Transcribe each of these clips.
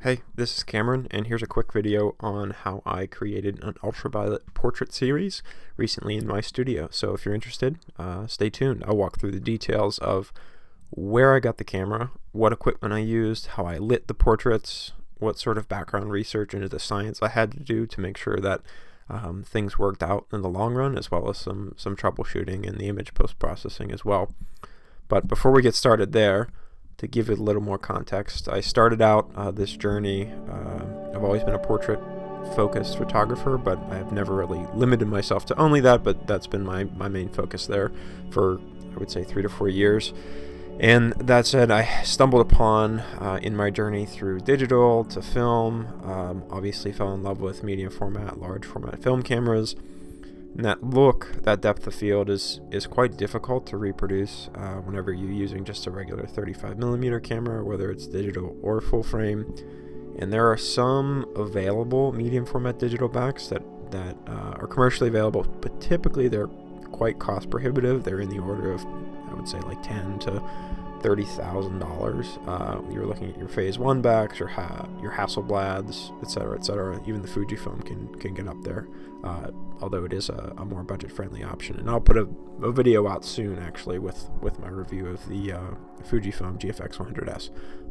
Hey, this is Cameron, and here's a quick video on how I created an ultraviolet portrait series recently in my studio. So if you're interested, stay tuned. I'll walk through the details of where I got the camera, what equipment I used, how I lit the portraits, what sort of background research into the science I had to do to make sure that things worked out in the long run, as well as some troubleshooting and the image post-processing as well. But before we get started there, to give it a little more context, I started out this journey. I've always been a portrait-focused photographer, but I've never really limited myself to only that, but that's been my main focus there for, I would say, 3 to 4 years. And that said, I stumbled upon, in my journey through digital to film, obviously fell in love with medium format, large format film cameras. And that look, that depth of field is quite difficult to reproduce whenever you're using just a regular 35mm camera, whether it's digital or full frame. And there are some available medium format digital backs that are commercially available, but typically they're quite cost prohibitive. They're in the order of, I would say, like $10,000 to $30,000. You're looking at your Phase 1 backs, your Hasselblads, etc. Even the Fujifilm can get up there, although it is a more budget-friendly option. And I'll put a video out soon, actually, with my review of the Fujifilm GFX 100S.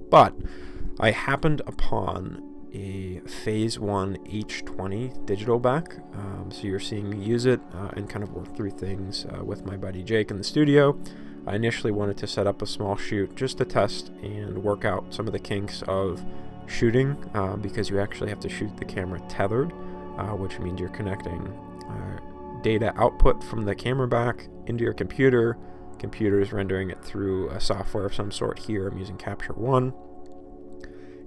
But I happened upon a Phase 1 H20 digital back, so you're seeing me use it and kind of work through things with my buddy Jake in the studio. I initially wanted to set up a small shoot just to test and work out some of the kinks of shooting, because you actually have to shoot the camera tethered, which means you're connecting data output from the camera back into your computer. Computer is rendering it through a software of some sort. Here I'm using Capture One,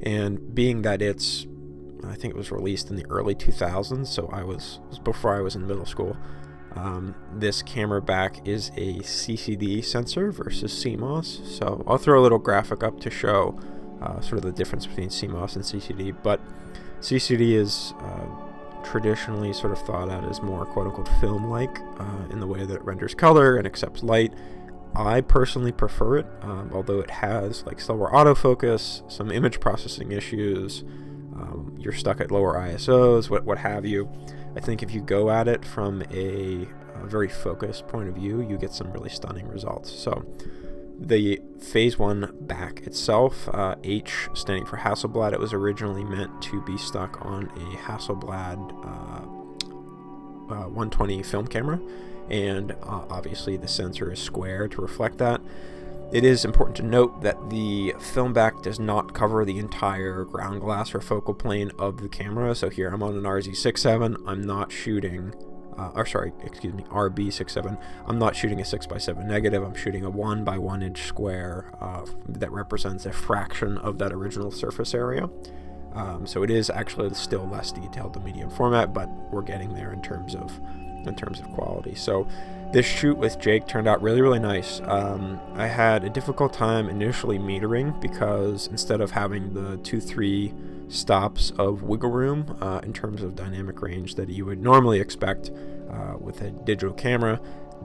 and being that I think it was released in the early 2000s, so it was before I was in middle school. This camera back is a CCD sensor versus CMOS, so I'll throw a little graphic up to show sort of the difference between CMOS and CCD. But CCD is traditionally sort of thought out as more quote-unquote film-like in the way that it renders color and accepts light. I personally prefer it, although it has like slower autofocus, some image processing issues, you're stuck at lower ISOs, what have you. I think if you go at it from a very focused point of view, you get some really stunning results. So the Phase 1 back itself, H standing for Hasselblad, it was originally meant to be stuck on a Hasselblad 120 film camera, and obviously the sensor is square to reflect that. It is important to note that the film back does not cover the entire ground glass or focal plane of the camera. So here I'm on an RZ67. I'm not shooting, RB67. I'm not shooting a 6x7 negative. I'm shooting a 1x1 inch square that represents a fraction of that original surface area. So it is actually still less detailed than medium format, but we're getting there in terms of quality. So this shoot with Jake turned out really, really nice. I had a difficult time initially metering because instead of having the 2-3 stops of wiggle room in terms of dynamic range that you would normally expect with a digital camera,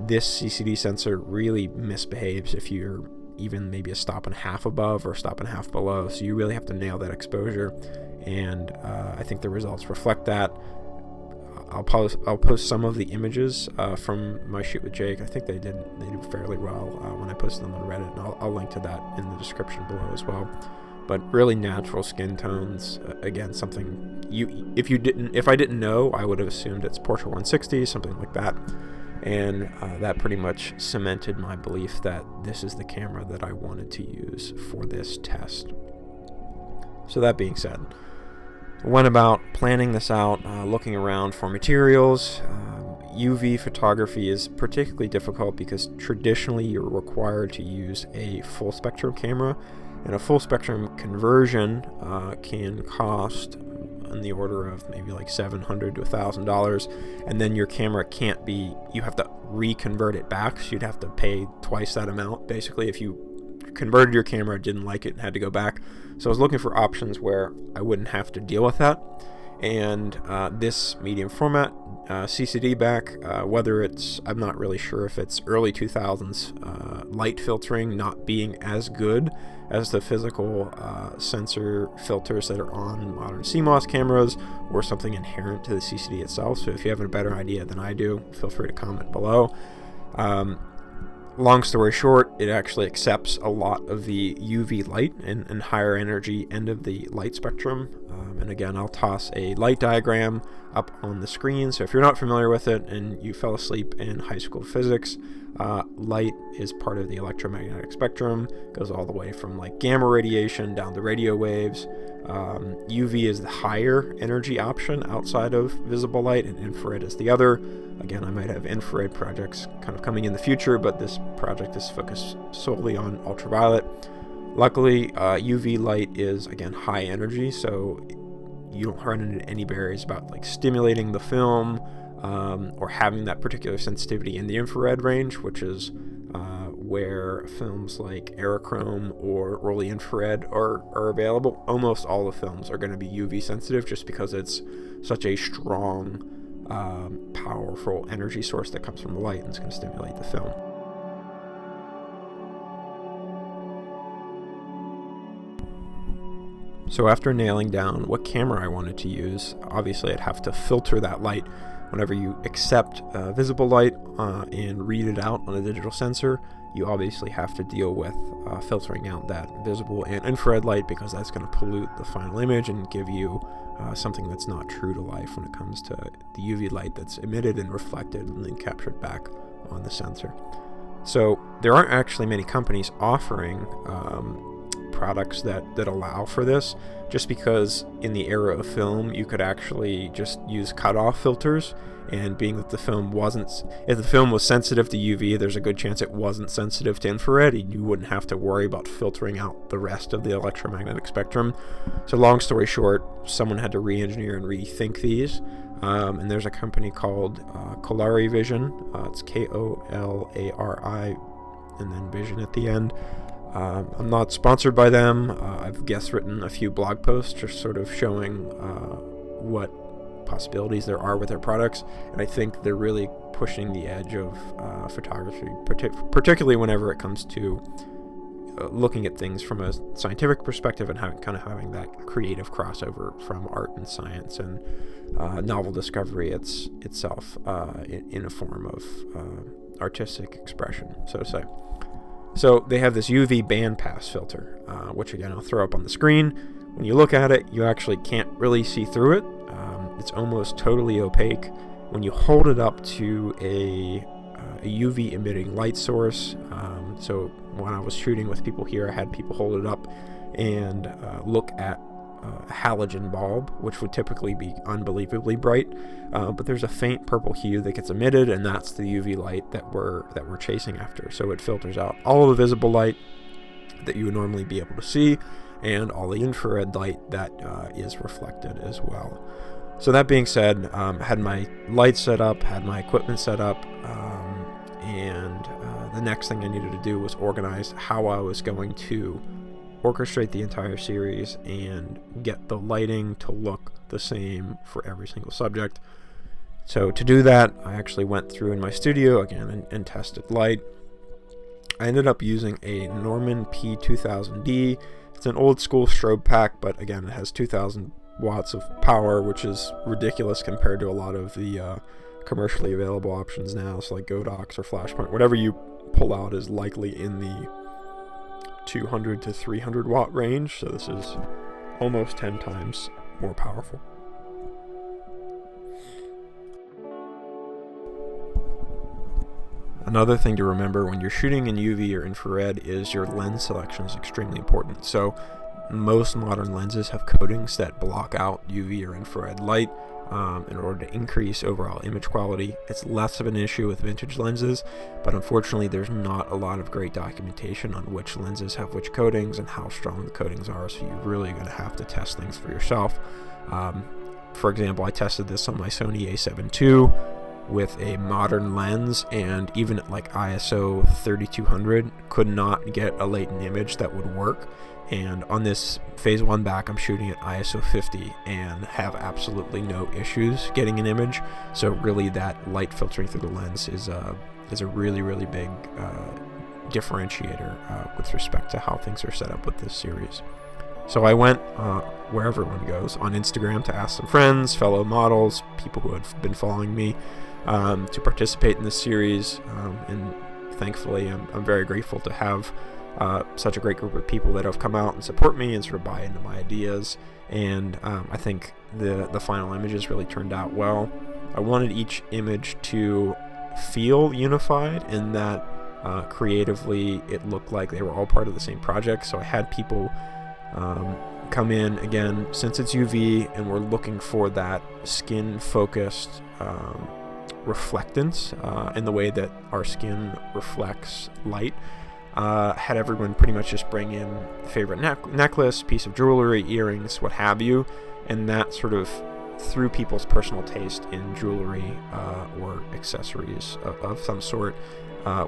this CCD sensor really misbehaves if you're even maybe a stop and a half above or a stop and a half below. So you really have to nail that exposure, and I think the results reflect that. I'll post some of the images from my shoot with Jake. I think they did fairly well when I posted them on Reddit, and I'll link to that in the description below as well. But really natural skin tones, again, something if I didn't know, I would have assumed it's Portra 160, something like that. And that pretty much cemented my belief that this is the camera that I wanted to use for this test. So that being said, went about planning this out, looking around for materials. UV photography is particularly difficult because traditionally you're required to use a full spectrum camera, and a full spectrum conversion can cost in the order of maybe like $700 to $1,000, and then your camera you have to reconvert it back, so you'd have to pay twice that amount basically if you converted your camera, didn't like it, and had to go back. So I was looking for options where I wouldn't have to deal with that, And this medium format CCD back, whether it's, I'm not really sure if it's early 2000s light filtering not being as good as the physical sensor filters that are on modern CMOS cameras, or something inherent to the CCD itself. So if you have a better idea than I do, feel free to comment below. Long story short, it actually accepts a lot of the UV light and higher energy end of the light spectrum. And again, I'll toss a light diagram up on the screen. So if you're not familiar with it and you fell asleep in high school physics, light is part of the electromagnetic spectrum, goes all the way from like gamma radiation down to radio waves. UV is the higher energy option outside of visible light, and infrared is the other. Again, I might have infrared projects kind of coming in the future, but this project is focused solely on ultraviolet. Luckily, UV light is, again, high energy, so you don't run into any barriers about like stimulating the film or having that particular sensitivity in the infrared range, which is where films like aerochrome or early infrared are available. Almost all the films are going to be UV sensitive just because it's such a strong, powerful energy source that comes from the light and it's going to stimulate the film. So after nailing down what camera I wanted to use, obviously I'd have to filter that light. Whenever you accept visible light and read it out on a digital sensor, you obviously have to deal with filtering out that visible and infrared light, because that's going to pollute the final image and give you something that's not true to life when it comes to the UV light that's emitted and reflected and then captured back on the sensor. So there aren't actually many companies offering products that allow for this, just because in the era of film you could actually just use cutoff filters, and being that the film wasn't, if the film was sensitive to UV, there's a good chance it wasn't sensitive to infrared, and you wouldn't have to worry about filtering out the rest of the electromagnetic spectrum. So long story short, someone had to re-engineer and rethink these, and there's a company called Kolarivision. It's K-O-L-A-R-I and then vision at the end. I'm not sponsored by them. I've guest written a few blog posts just sort of showing what possibilities there are with their products, and I think they're really pushing the edge of photography, particularly whenever it comes to looking at things from a scientific perspective and having that creative crossover from art and science and novel discovery itself in a form of artistic expression, so to say. So they have this UV bandpass filter, which again I'll throw up on the screen. When you look at it, you actually can't really see through it. It's almost totally opaque. When you hold it up to a UV emitting light source, so when I was shooting with people here, I had people hold it up and look at a halogen bulb, which would typically be unbelievably bright, but there's a faint purple hue that gets emitted, and that's the UV light that we're chasing after. So it filters out all of the visible light that you would normally be able to see, and all the infrared light that is reflected as well. So that being said, had my lights set up, had my equipment set up, and the next thing I needed to do was organize how I was going to orchestrate the entire series and get the lighting to look the same for every single subject. So to do that, I actually went through in my studio again and tested light. I ended up using a Norman P2000D. It's an old school strobe pack, but again, it has 2000 watts of power, which is ridiculous compared to a lot of the commercially available options now. So like Godox or Flashpoint, whatever you pull out is likely in the 200 to 300 watt range, so this is almost 10 times more powerful. Another thing to remember when you're shooting in UV or infrared is your lens selection is extremely important. So most modern lenses have coatings that block out UV or infrared light in order to increase overall image quality. It's less of an issue with vintage lenses, but unfortunately there's not a lot of great documentation on which lenses have which coatings and how strong the coatings are, so you're really going to have to test things for yourself. For example, I tested this on my Sony A7 II. with a modern lens, and even at like ISO 3200 could not get a latent image that would work. And on this phase 1 back, I'm shooting at ISO 50 and have absolutely no issues getting an image. So really that light filtering through the lens is a really big differentiator with respect to how things are set up with this series. So I went where everyone goes, on Instagram, to ask some friends, fellow models, people who had been following me, to participate in this series. And thankfully, I'm very grateful to have such a great group of people that have come out and support me and sort of buy into my ideas. And I think the final images really turned out well. I wanted each image to feel unified in that creatively it looked like they were all part of the same project. So I had people come in, again, since it's UV and we're looking for that skin focused reflectance in the way that our skin reflects light. Had everyone pretty much just bring in favorite necklace, piece of jewelry, earrings, what have you, and that sort of through people's personal taste in jewelry or accessories of some sort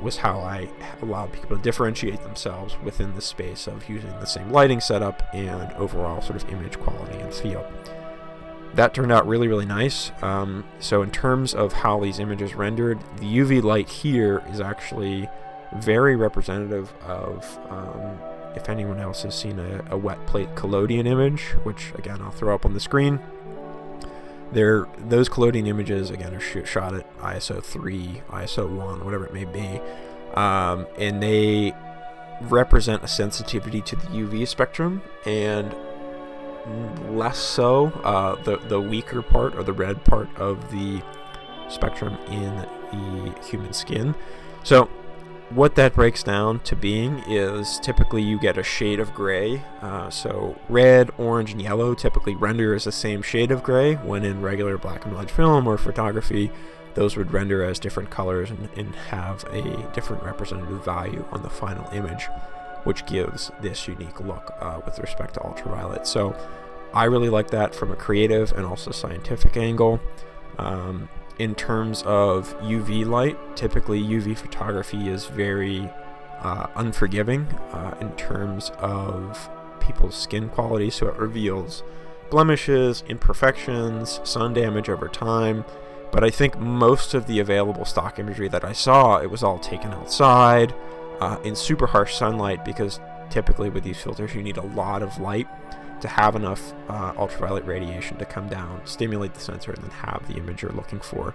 was how I allowed people to differentiate themselves within the space of using the same lighting setup and overall sort of image quality and feel. That turned out really nice. So in terms of how these images rendered, the UV light here is actually very representative of, if anyone else has seen a wet plate collodion image, which again I'll throw up on the screen. Those collodion images again are shot at ISO 3, ISO 1, whatever it may be, and they represent a sensitivity to the UV spectrum, and less so the weaker part or the red part of the spectrum in the human skin. So what that breaks down to being is typically you get a shade of gray. So red, orange, and yellow typically render as the same shade of gray, when in regular black and white film or photography, those would render as different colors and have a different representative value on the final image, which gives this unique look with respect to ultraviolet. So I really like that from a creative and also scientific angle. In terms of UV light, typically UV photography is very unforgiving in terms of people's skin quality, so it reveals blemishes, imperfections, sun damage over time. But I think most of the available stock imagery that I saw, it was all taken outside in super harsh sunlight, because typically with these filters you need a lot of light to have enough ultraviolet radiation to come down, stimulate the sensor, and then have the image you're looking for.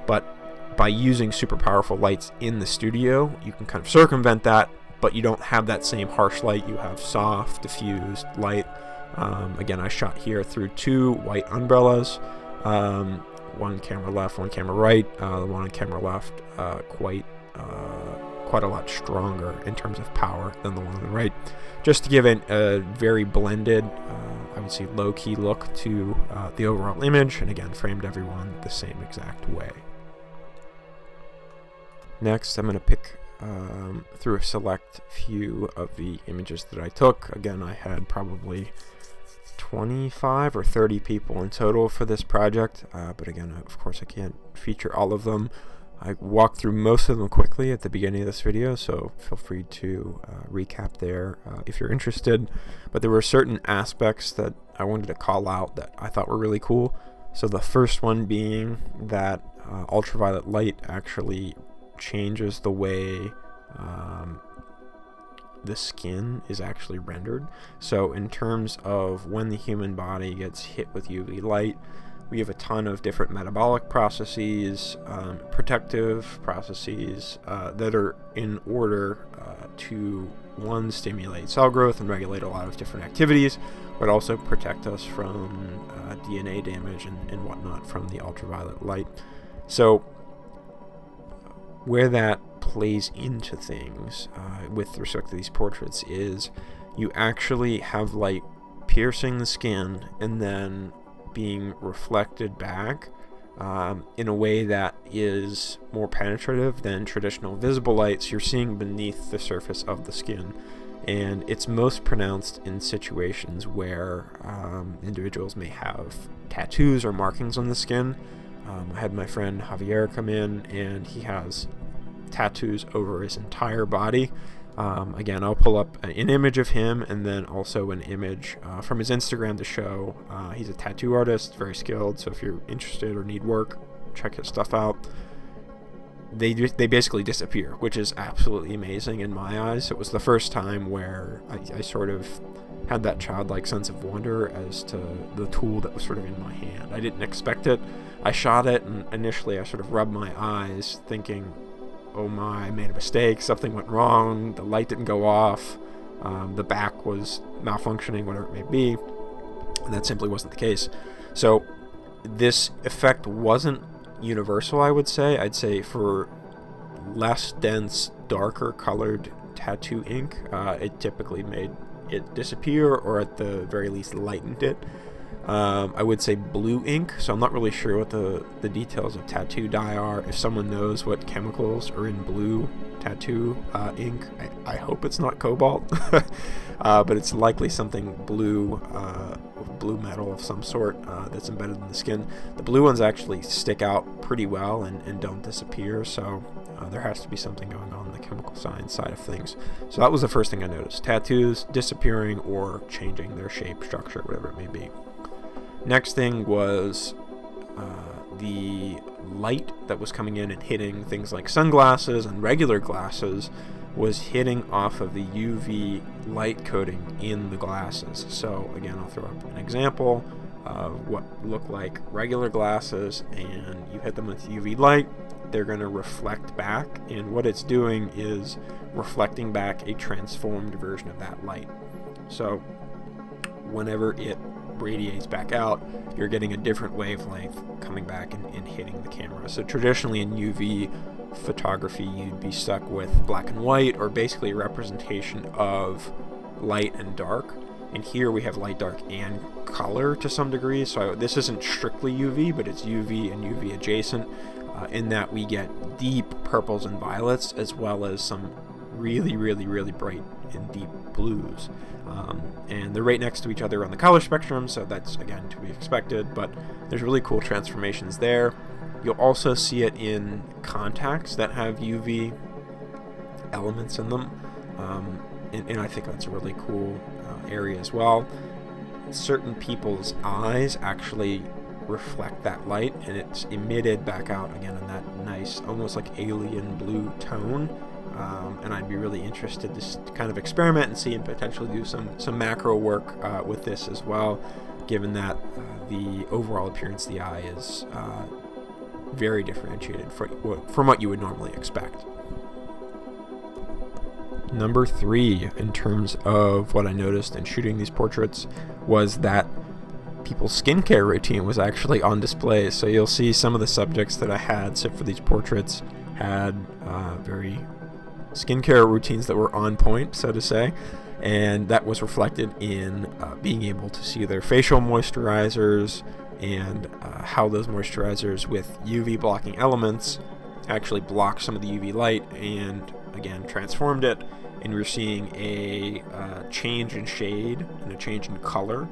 But by using super powerful lights in the studio, you can kind of circumvent that, but you don't have that same harsh light. You have soft, diffused light. Again, I shot here through 2 white umbrellas, one camera left, one camera right. The one on camera left quite a lot stronger in terms of power than the one on the right, just to give it a very blended, I would say low-key look to the overall image, and again framed everyone the same exact way. Next, I'm going to pick through a select few of the images that I took. Again, I had probably 25 or 30 people in total for this project, but again, of course I can't feature all of them. I walked through most of them quickly at the beginning of this video, so feel free to recap there if you're interested. But there were certain aspects that I wanted to call out that I thought were really cool. So the first one being that ultraviolet light actually changes the way the skin is actually rendered. So in terms of when the human body gets hit with UV light, we have a ton of different metabolic processes, protective processes that are in order to, one, stimulate cell growth and regulate a lot of different activities, but also protect us from DNA damage and whatnot from the ultraviolet light. So where that plays into things with respect to these portraits is you actually have light piercing the skin and then being reflected back in a way that is more penetrative than traditional visible lights. You're seeing beneath the surface of the skin, and it's most pronounced in situations where individuals may have tattoos or markings on the skin. I had my friend Javier come in, and he has tattoos over his entire body. Again, I'll pull up an image of him and then also an image from his Instagram to show. He's a tattoo artist, very skilled, so if you're interested or need work, check his stuff out. They basically disappear, which is absolutely amazing in my eyes. It was the first time where I sort of had that childlike sense of wonder as to the tool that was sort of in my hand. I didn't expect it. I shot it, and initially I sort of rubbed my eyes thinking, oh my, I made a mistake, something went wrong, the light didn't go off, the back was malfunctioning, whatever it may be, and that simply wasn't the case. So this effect wasn't universal, I would say. I'd say for less dense, darker colored tattoo ink, it typically made it disappear, or at the very least lightened it. I would say blue ink, so I'm not really sure what the details of tattoo dye are. If someone knows what chemicals are in blue tattoo ink, I hope it's not cobalt, but it's likely something blue, blue metal of some sort that's embedded in the skin. The blue ones actually stick out pretty well and don't disappear, so there has to be something going on in the chemical science side of things. So that was the first thing I noticed: tattoos disappearing or changing their shape, structure, whatever it may be. Next thing was the light that was coming in and hitting things like sunglasses and regular glasses was hitting off of the UV light coating in the glasses. So again, I'll throw up an example of what look like regular glasses, and you hit them with UV light, they're going to reflect back, and what it's doing is reflecting back a transformed version of that light. So whenever it radiates back out, you're getting a different wavelength coming back and hitting the camera. So traditionally in UV photography, you'd be stuck with black and white, or basically a representation of light and dark. And here we have light, dark, and color to some degree. So this isn't strictly UV, but it's UV and UV adjacent, in that we get deep purples and violets, as well as some really, really, really bright and deep blues. And they're right next to each other on the color spectrum, so that's, again, to be expected, but there's really cool transformations there. You'll also see it in contacts that have UV elements in them, and I think that's a really cool area as well. Certain people's eyes actually reflect that light, and it's emitted back out again in that nice, almost like alien blue tone. And I'd be really interested to kind of experiment and see, and potentially do some macro work with this as well, given that the overall appearance of the eye is very differentiated from what you would normally expect. Number 3, in terms of what I noticed in shooting these portraits, was that people's skincare routine was actually on display. So you'll see some of the subjects that I had set for these portraits had very skincare routines that were on point, so to say, and that was reflected in being able to see their facial moisturizers and how those moisturizers with UV blocking elements actually blocked some of the UV light and again transformed it, and we're seeing a change in shade and a change in color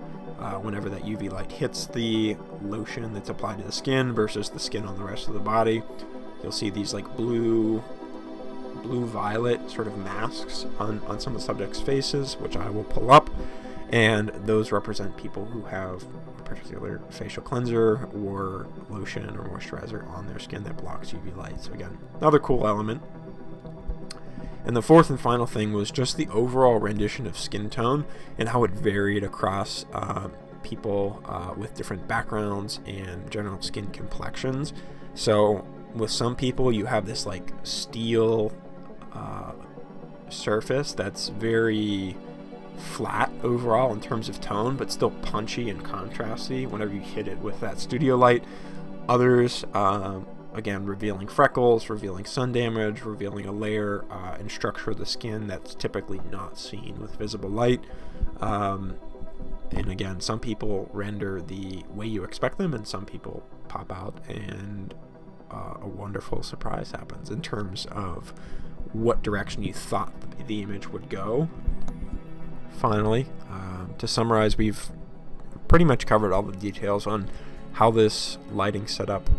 whenever that UV light hits the lotion that's applied to the skin versus the skin on the rest of the body. You'll see these like blue-violet sort of masks on some of the subjects' faces, which I will pull up, and those represent people who have a particular facial cleanser or lotion or moisturizer on their skin that blocks UV light. So again, another cool element. And the fourth and final thing was just the overall rendition of skin tone and how it varied across people with different backgrounds and general skin complexions. So with some people, you have this like steel surface that's very flat overall in terms of tone, but still punchy and contrasty whenever you hit it with that studio light. Others, again, revealing freckles, revealing sun damage, revealing a layer and structure of the skin that's typically not seen with visible light. And again, some people render the way you expect them, and some people pop out, and a wonderful surprise happens in terms of what direction you thought the image would go. Finally, to summarize, we've pretty much covered all the details on how this lighting setup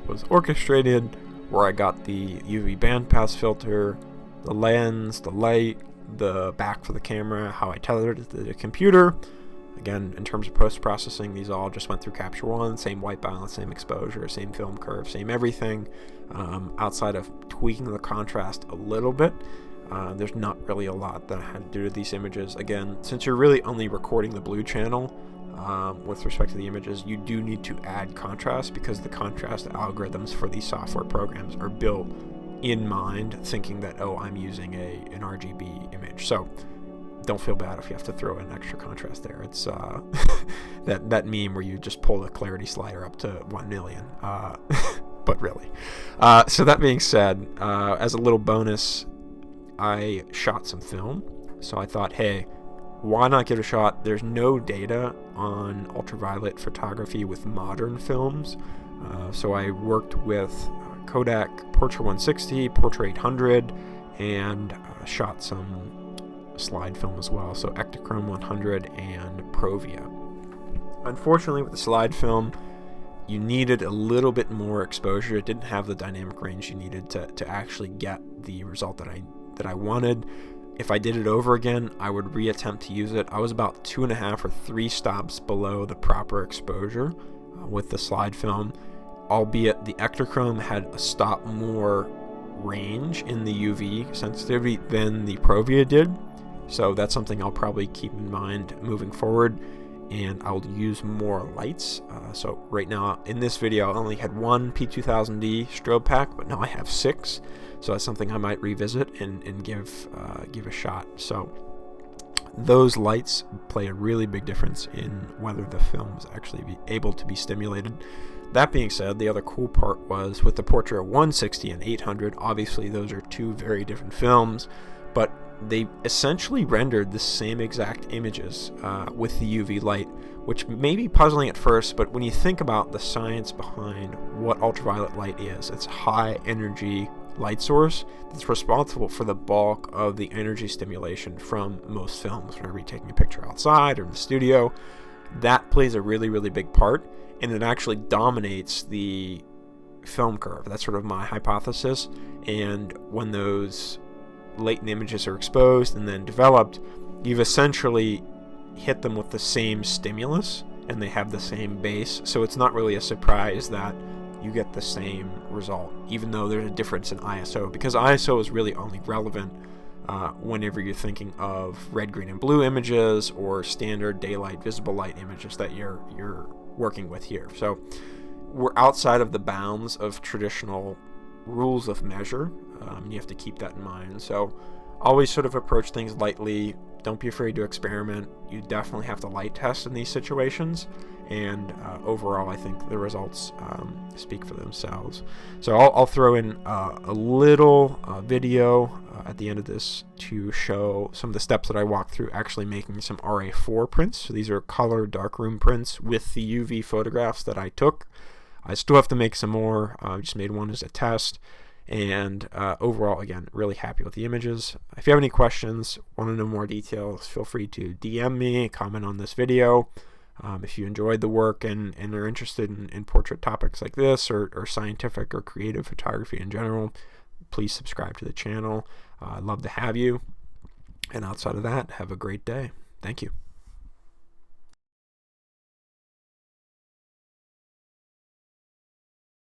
was Orchestrated, where I got the UV bandpass filter, the lens, the light, the back for the camera, how I tethered it to the computer. Again, in terms of post-processing, these all just went through Capture One, same white balance, same exposure, same film curve, same everything. Outside of tweaking the contrast a little bit, there's not really a lot that I had to do to these images. Again, since you're really only recording the blue channel, with respect to the images, you do need to add contrast, because the contrast algorithms for these software programs are built in mind, thinking that, oh, I'm using an RGB image. So don't feel bad if you have to throw in extra contrast there. It's that meme where you just pull the clarity slider up to 1 million. But really. So that being said, as a little bonus, I shot some film. So I thought, hey, why not give it a shot? There's no data on ultraviolet photography with modern films. So I worked with Kodak Portra 160, Portra 800, and shot some slide film as well. So Ektachrome 100 and Provia. Unfortunately, with the slide film, you needed a little bit more exposure. It didn't have the dynamic range you needed to actually get the result that I wanted. If I did it over again, I would reattempt to use it. I was about 2.5 or 3 stops below the proper exposure with the slide film, albeit the Ektachrome had a stop more range in the UV sensitivity than the Provia did. So that's something I'll probably keep in mind moving forward, and I'll use more lights. So right now in this video I only had one P2000D strobe pack, but now I have 6. So that's something I might revisit and give a shot. So those lights play a really big difference in whether the film is actually able to be stimulated. That being said, the other cool part was with the Portra 160 and 800, obviously those are 2 very different films, but they essentially rendered the same exact images with the UV light, which may be puzzling at first, but when you think about the science behind what ultraviolet light is, it's high energy light source that's responsible for the bulk of the energy stimulation from most films. Whenever you're taking a picture outside or in the studio, that plays a really, really big part, and it actually dominates the film curve. That's sort of my hypothesis. And when those latent images are exposed and then developed, you've essentially hit them with the same stimulus and they have the same base. So it's not really a surprise that you get the same result, even though there's a difference in ISO, because ISO is really only relevant whenever you're thinking of red, green, and blue images or standard daylight, visible light images that you're working with here. So we're outside of the bounds of traditional rules of measure. You have to keep that in mind. So always sort of approach things lightly. Don't be afraid to experiment. You definitely have to light test in these situations, and overall I think the results speak for themselves. So I'll throw in a little video at the end of this to show some of the steps that I walked through actually making some RA4 prints. So these are color darkroom prints with the UV photographs that I took. I still have to make some more. I just made one as a test. And overall, again, really happy with the images. If you have any questions, want to know more details, feel free to DM me, comment on this video. If you enjoyed the work and are interested in portrait topics like this, or scientific or creative photography in general, please subscribe to the channel. I'd love to have you. And outside of that, have a great day. Thank you.